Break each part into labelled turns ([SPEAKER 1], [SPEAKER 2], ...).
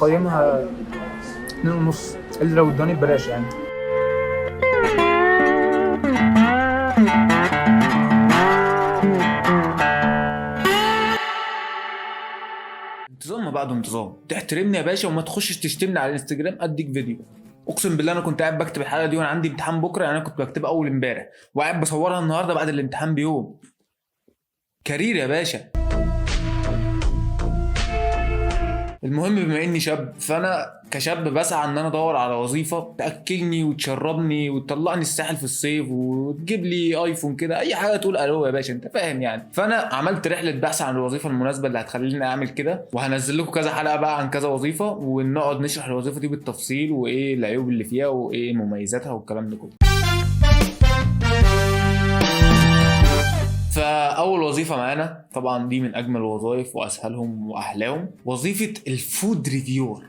[SPEAKER 1] قيمها 2.5 الا لو اداني ببلاش يعني.
[SPEAKER 2] انتظام ما بعده انتظام. تحترمني يا باشا وما تخشش تشتمني على الانستجرام اديك فيديو. اقسم بالله انا كنت قاعد بكتب الحلقه دي وانا عندي امتحان بكره، يعني انا كنت بكتبها اول امبارح وقاعد بصورها النهارده بعد الامتحان بيوم. كارير يا باشا. المهم بما اني شاب، فانا كشاب بسعى ان انا ادور على وظيفه تاكلني وتشربني وتطلعني الساحل في الصيف وتجيب لي ايفون كده، اي حاجه تقول الو يا باشا، انت فاهم يعني. فانا عملت رحله بحث عن الوظيفه المناسبه اللي هتخليني اعمل كده، وهنزل لكم كذا حلقه بقى عن كذا وظيفه ونقعد نشرح الوظيفه دي بالتفصيل وايه العيوب اللي فيها وايه مميزاتها والكلام ده كله. فاول وظيفه معانا طبعا دي من اجمل الوظائف واسهلهم واحلاهم، وظيفه الفود ريفيور.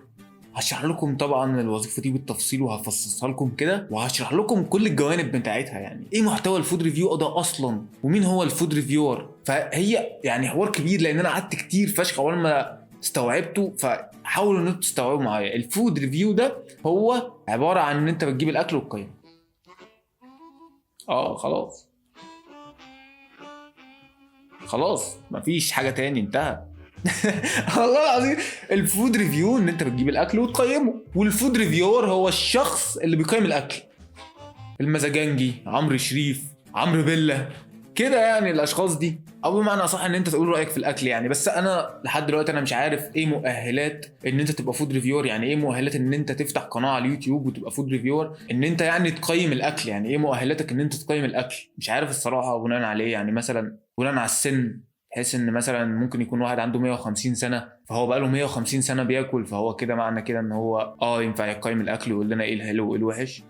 [SPEAKER 2] هشرح لكم طبعا الوظيفه دي بالتفصيل وهفصصها لكم كده، وهشرح لكم كل الجوانب بتاعتها، يعني ايه محتوى الفود ريفيو ده اصلا ومين هو الفود ريفيور. فهي يعني حوار كبير لان انا قعدت كتير فشخ اول ما استوعبته، فحاولوا ان انتوا تستوعبوا معايا. الفود ريفيو ده هو عباره عن ان انت بتجيب الاكل وتقيمه. خلاص مفيش حاجه تاني، انتهى. والله العظيم الفود ريفيو ان انت بتجيب الاكل وتقيمه، والفود ريفيور هو الشخص اللي بيقيم الاكل. المزاجنجي، عمرو شريف، عمرو بيلا كده، يعني الاشخاص دي، او بمعنى صح ان انت تقول رايك في الاكل يعني. بس انا لحد دلوقتي انا مش عارف ايه مؤهلات ان انت تبقى فود ريفيور، يعني ايه مؤهلات ان انت تفتح قناه على اليوتيوب وتبقى فود ريفيور، ان انت يعني تقيم الاكل، يعني ايه مؤهلاتك ان انت تقيم الاكل. مش عارف الصراحه بناء عليه، يعني مثلا بناء على السن، بحيث ان مثلا ممكن يكون واحد عنده 150 سنه فهو بقى له 150 سنه بياكل، فهو كده معنى كده ان هو ينفع يقيم الاكل ويقول لنا ايه الحلو وايه الوحش.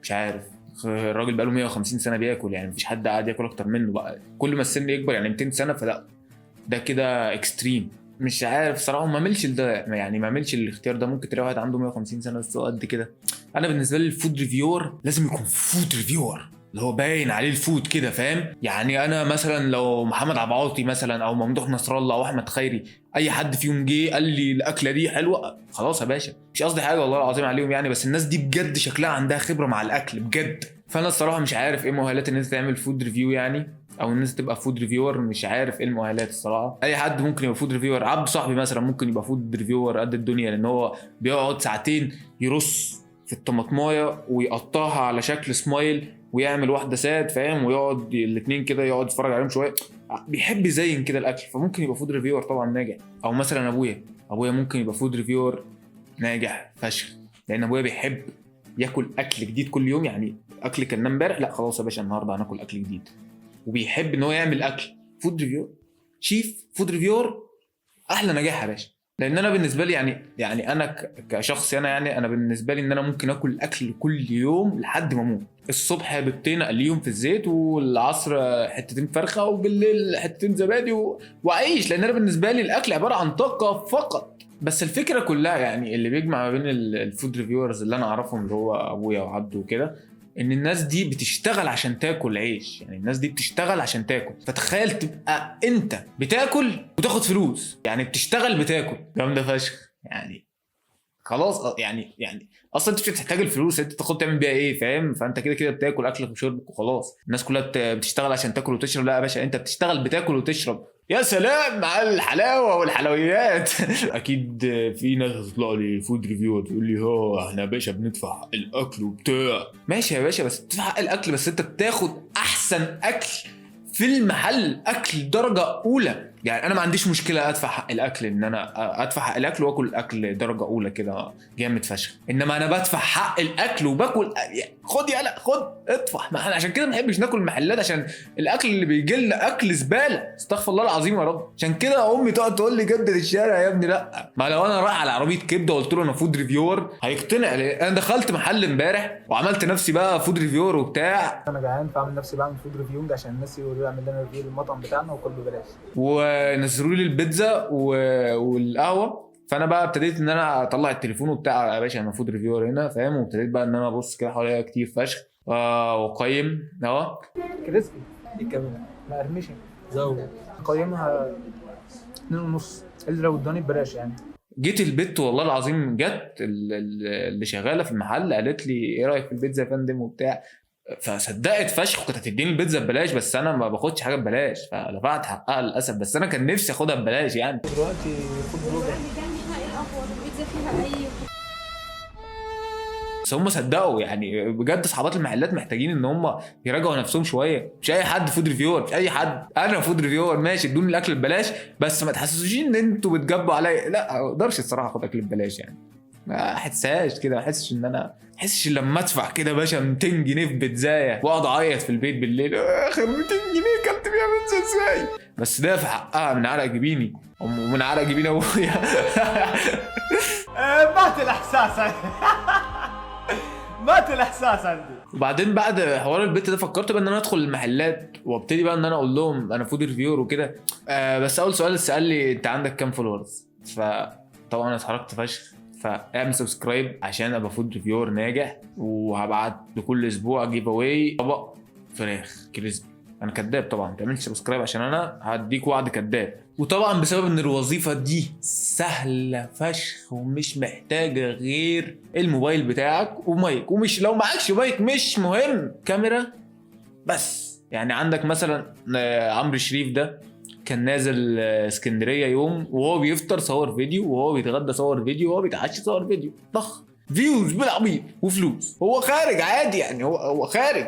[SPEAKER 2] مش عارف، الراجل بقى له 150 سنه بياكل، يعني مفيش حد قاعد ياكل اكتر منه بقى. كل ما السن يكبر يعني 200 سنه فلا، ده كده اكستريم. مش عارف صراحه، ما عملش ده، يعني ما عملش الاختيار ده. ممكن تلاقي واحد عنده 150 سنه بس هو قد كده. انا بالنسبه لي الفود ريفيور لازم يكون فود ريفيور اللي هو باين عليه الفود كده، فاهم يعني. انا مثلا لو محمد عبعاطي مثلا او ممدوح نصر الله او احمد خيري، اي حد فيهم جه قال لي الاكله دي حلوه، خلاص يا باشا. مش قصدي حاجه والله العظيم عليهم يعني، بس الناس دي بجد شكلها عندها خبره مع الاكل بجد. فانا الصراحه مش عارف ايه مؤهلات ان انت تعمل فود ريفيو يعني، او ان انت تبقى فود ريفيور. مش عارف ايه المؤهلات الصراحه. اي حد ممكن يبقى فود ريفيور. عبد صاحبي مثلا ممكن يبقى فود ريفيور قد الدنيا، لان هو بيقعد ساعتين يرص في الطماطمايه ويقطعها على شكل سمايل ويعمل واحده ساد، فاهم، ويقعد الاثنين كده يقعد يتفرج عليهم شويه، بيحب يزين كده الاكل، فممكن يبقى فود ريفيور طبعا ناجح. او مثلا ابويا ممكن يبقى فود ريفيور ناجح فشخ، لان ابويا بيحب ياكل اكل جديد كل يوم. يعني اكل كان امبارح، لا خلاص يا باشا النهارده هناكل اكل جديد. وبيحب ان هو يعمل اكل. فود ريفيور، شيف فود ريفيور، احلى نجاح يا باشا. لان انا بالنسبه لي يعني انا كشخص، انا بالنسبه لي ان انا ممكن اكل اكل كل يوم لحد ما اموت. الصبح بيضتين اقليهم في الزيت، والعصر حتتين فرخه، وبالليل حتتين زبادي واعيش. لان انا بالنسبه لي الاكل عباره عن طاقه فقط. بس الفكره كلها يعني اللي بيجمع ما بين الفود ريفيورز اللي انا اعرفهم اللي هو ابويا وعبده وكده، ان الناس دي بتشتغل عشان تاكل عيش. يعني الناس دي بتشتغل عشان تاكل. فتخيل تبقى انت بتاكل وتاخد فلوس، يعني بتشتغل بتاكل. جامده فشخ يعني. خلاص يعني اصلا انت مش بتحتاج الفلوس، انت تاخد تعمل بيها ايه، فاهم. فانت كده كده بتاكل اكلك وشربك وخلاص. الناس كلها بتشتغل عشان تاكل وتشرب، لا يا باشا انت بتشتغل بتاكل وتشرب. يا سلام على الحلاوه والحلويات. اكيد في ناس هتطلع لي فود ريفيو تقول لي احنا يا باشا بندفع حق الاكل وبتاع. ماشي يا باشا، بس بتدفع حق الاكل، بس انت بتاخد احسن اكل في المحل، اكل درجه اولى. يعني انا ما عنديش مشكله ادفع حق الاكل، ان انا ادفع حق الاكل واكل اكل درجه اولى كده جامد فشخ. انما انا بدفع حق الاكل وباكل، خد يلا خد ادفع. ما احنا عشان كده ما بنحبش ناكل محلات، عشان الاكل اللي بيجي لنا اكل زباله. استغفر الله العظيم يا رب. عشان كده امي تقعد تقول لي كبده الشارع يا ابني. لا، ما لو انا رايح على عربيه كبده وقلت له انا فود ريفيور هيقتنع. انا دخلت محل امبارح وعملت نفسي بقى فود ريفيور وبتاع.
[SPEAKER 1] انا جعان فاعمل نفسي بعمل فود ريفيوينج عشان الناس يقولوا لي اعمل لنا ريفيو للمطعم بتاعنا وكل ببلاش.
[SPEAKER 2] ونزلوا لي البيتزا والقهوه. فانا بقى ابتديت ان انا اطلع التليفون وبتاع، يا باشا انا فود ريفيور هنا، فاهم. وابتديت بقى ان انا ابص كده حواليا كتير فشخ واقيم
[SPEAKER 1] كريسبي دي كمان مقرمشه زود. قيمها 2.5 الا لو اداني ببلاش يعني.
[SPEAKER 2] جيت البيت والله العظيم، جت اللي شغاله في المحل قالت لي ايه رايك في البيتزا يا فندم وبتاع، فصدقت فشخ وكانت هتديني البيتزا ببلاش، بس انا ما باخدش حاجه ببلاش فدفعت حقها للاسف، بس انا كان نفسي اخدها ببلاش يعني.
[SPEAKER 1] دلوقتي فود بلوجر.
[SPEAKER 2] بس هم صدقوا يعني بجد، اصحابات المحلات محتاجين ان هم يراجعوا نفسهم شويه، مش اي حد فود ريفيور، مش اي حد. انا فود ريفيور ماشي، ادوني الاكل ببلاش بس ما تحسسوش ان انتوا بتجبوا عليا، لا ما اقدرش الصراحه اخد اكل ببلاش يعني، ما احسهاش كده، ما احسش ان انا احسش لما ادفع كده يا باشا 200 جنيه في بيتزايه واقعد اعيط في البيت بالليل، اخر 200 جنيه كلت بيها بيتزا ازاي؟ بس ده في حقها من عرق جبيني ومن عرق جبين ابويا.
[SPEAKER 3] مات الاحساس. مات الاحساس عندي.
[SPEAKER 2] وبعدين بعد حوار البيت ده فكرت بقى ان انا ادخل المحلات وابتدي بقى ان انا اقول لهم انا فود ريفيور وكده. بس اول سؤال سأل لي انت عندك كام فولورز، فطبعا انا اتحركت فشخ، فاعمل سبسكرايب عشان ابقى فود ريفيور ناجح، وهبعت لكل اسبوع جيف اواي طبق فراخ كريسبي. انا كداب طبعا، ما تعملش سبسكرايب عشان انا هديك وعد كداب. وطبعا بسبب ان الوظيفه دي سهله فشخ ومش محتاجه غير الموبايل بتاعك ومايك، ومش لو معكش مايك مش مهم، كاميرا بس. يعني عندك مثلا عمرو شريف ده كان نازل اسكندريه يوم وهو بيفطر صور فيديو، وهو بيتغدى صور فيديو، وهو بيتعشى صور فيديو، ضخ فيوز بالعبيط وفلوس، هو خارج عادي يعني، هو خارج.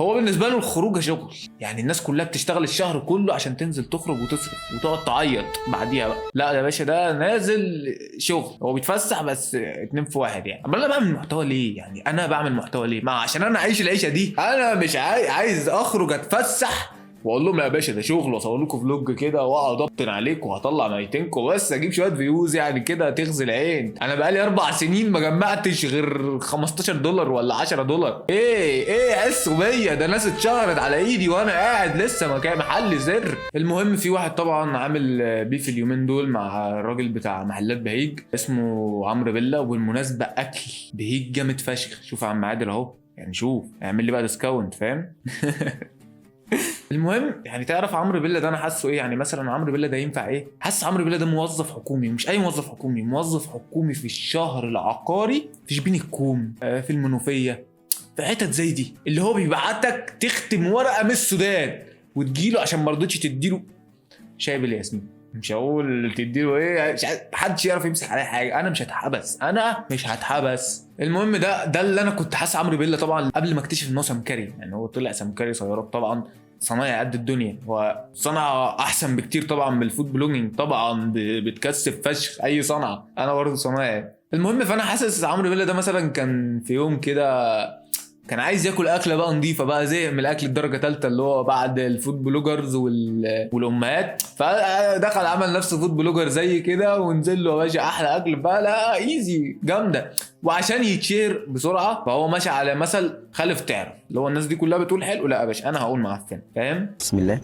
[SPEAKER 2] هو بالنسبه له الخروجه شغل، يعني الناس كلها بتشتغل الشهر كله عشان تنزل تخرج وتصرف وتقعد تعيط بعديها بقى. لا يا باشا ده نازل شغل، هو بيتفسح بس 2 في 1 يعني. اما انا بعمل محتوى ليه يعني؟ انا بعمل محتوى ليه؟ ما عشان انا عايش العيشه دي، انا مش عايز اخرج اتفسح واقول لهم لا يا باشا ده شغل، واصور لكم فلوج كده واقعد ابطن عليكم وهطلع ميتينكم بس اجيب شويه فيوز يعني كده تغزي العين. انا بقالي 4 سنين ما جمعتش غير $15 ولا $10. ايه حسوا بيا؟ ده ناس اتشهرت على ايدي وانا قاعد لسه مكان محل زر. المهم في واحد طبعا عامل بيف اليومين دول مع الراجل بتاع محلات بهيج اسمه عمرو بيلا، وبالمناسبه اكل بهيج جامد فشخ. شوف يا عم عادل اهو، يعني شوف اعمل لي بقى ديسكاونت فاهم. المهم يعني تعرف عمرو بيلا ده انا حاسه ايه؟ يعني مثلا عمرو بيلا ده ينفع ايه؟ حاسس عمرو بيلا ده موظف حكومي، مش اي موظف حكومي، موظف حكومي في الشهر العقاري في شبين الكوم، في المنوفيه، في حتت زي دي، اللي هو بيبعتك تختم ورقه من السودان وتجيله عشان ما رضيتش تديله شاي بالياسمين. مش هقول تديله ايه، محدش يعرف يمسك عليه حاجه، انا مش هتحبس. المهم ده اللي انا كنت حاسس عمرو بيلا طبعا قبل ما اكتشف ان هو سمكري. يعني هو طلع سمكري سيارات، طبعا صنايع قد الدنيا، هو صنعه احسن بكتير طبعا من الفود بلوجينج، طبعا بتكسب فشخ اي صنعه، انا برضه صنايعي. المهم فانا حاسس عمرو بيلا ده مثلا كان في يوم كده كان عايز ياكل اكله بقى نظيفه بقى، زي من الاكل الدرجه ثالثه اللي هو بعد الفود بلوجرز والامهات، فدخل عمل نفسه فود بلوجر زي كده ونزل له يا باشا احلى اكل بقى، لا ايزي جامده. وعشان يتشير بسرعه فهو ماشي على مثل خالف تعرف، اللي هو الناس دي كلها بتقول حلو، لا يا باشا انا هقول معفن، فاهم؟
[SPEAKER 4] بسم الله.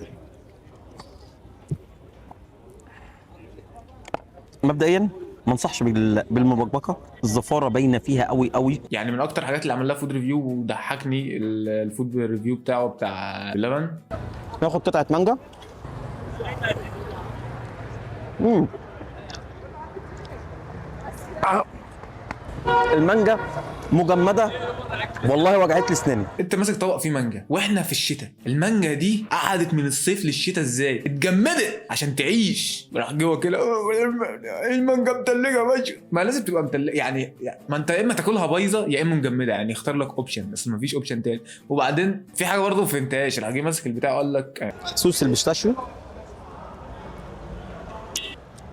[SPEAKER 4] مبدئيا ما انصحش بالمبكبكه، الزفاره باينه فيها قوي قوي.
[SPEAKER 2] يعني من اكتر الحاجات اللي عمل لها فود ريفيو وضحكني الفود ريفيو بتاعه بتاع اللبن.
[SPEAKER 4] ناخد قطعه مانجا. المانجا مجمده والله وجعت لي اسناني.
[SPEAKER 2] انت ماسك طبق فيه مانجا واحنا في الشتاء، المانجا دي قعدت من الصيف للشتاء ازاي؟ اتجمدت عشان تعيش، راح جوه كده المانجا متلجه يا باشا. ما لازم تبقى متلجه يعني ما انت يا اما تاكلها بايظه يا اما مجمده، يعني اختار لك اوبشن، بس ما فيش اوبشن تاني. وبعدين في حاجه برضه ما فهمتهاش، راح جه ماسك البتاع وقال لك
[SPEAKER 4] صوص البيستاشيو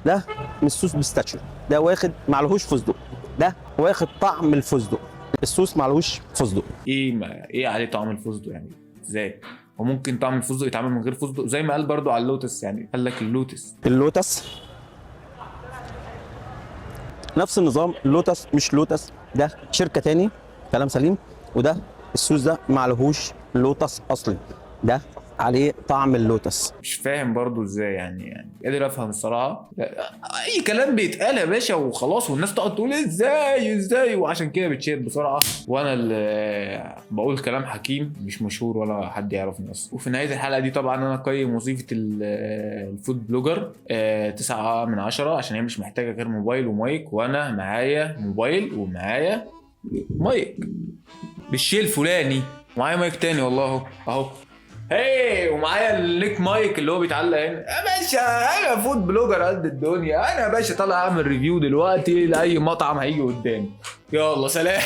[SPEAKER 4] ده مش صوص بيستاشيو، ده واخد معلهوش فستق، ده واخد طعم الفستق، الصوص معلهوش فستق.
[SPEAKER 2] ايه عليه طعم الفستق يعني؟ ازاي؟ وممكن طعم الفستق يتعمل من غير فستق زي ما قال برضو على اللوتس، يعني قال لك
[SPEAKER 4] اللوتس نفس النظام. اللوتس مش لوتس، ده شركه تاني، كلام سليم. وده الصوص ده معلهوش لوتس اصلي، ده عليه طعم اللوتس.
[SPEAKER 2] مش فاهم برضو ازاي يعني قادر افهم الصراحه. اي كلام بيتقال يا باشا وخلاص، والناس تقعد تقول ازاي، وعشان كده بتشير بسرعه، وانا اللي بقول كلام حكيم مش مشهور ولا حد يعرف الناس. وفي نهايه الحلقه دي طبعا انا قيم وظيفه الفود بلوجر 9 من 10، عشان هي مش محتاجه غير موبايل ومايك، وانا معايا موبايل ومعايا مايك بالشيء الفلاني، ومعايا مايك تاني والله اهو هي، ومعايا الليك مايك اللي هو بيتعلق هنا يا باشا. انا فود بلوجر قد الدنيا، انا يا باشا طالع اعمل ريفيو دلوقتي لاي مطعم هيجي قدامي. يلا سلام.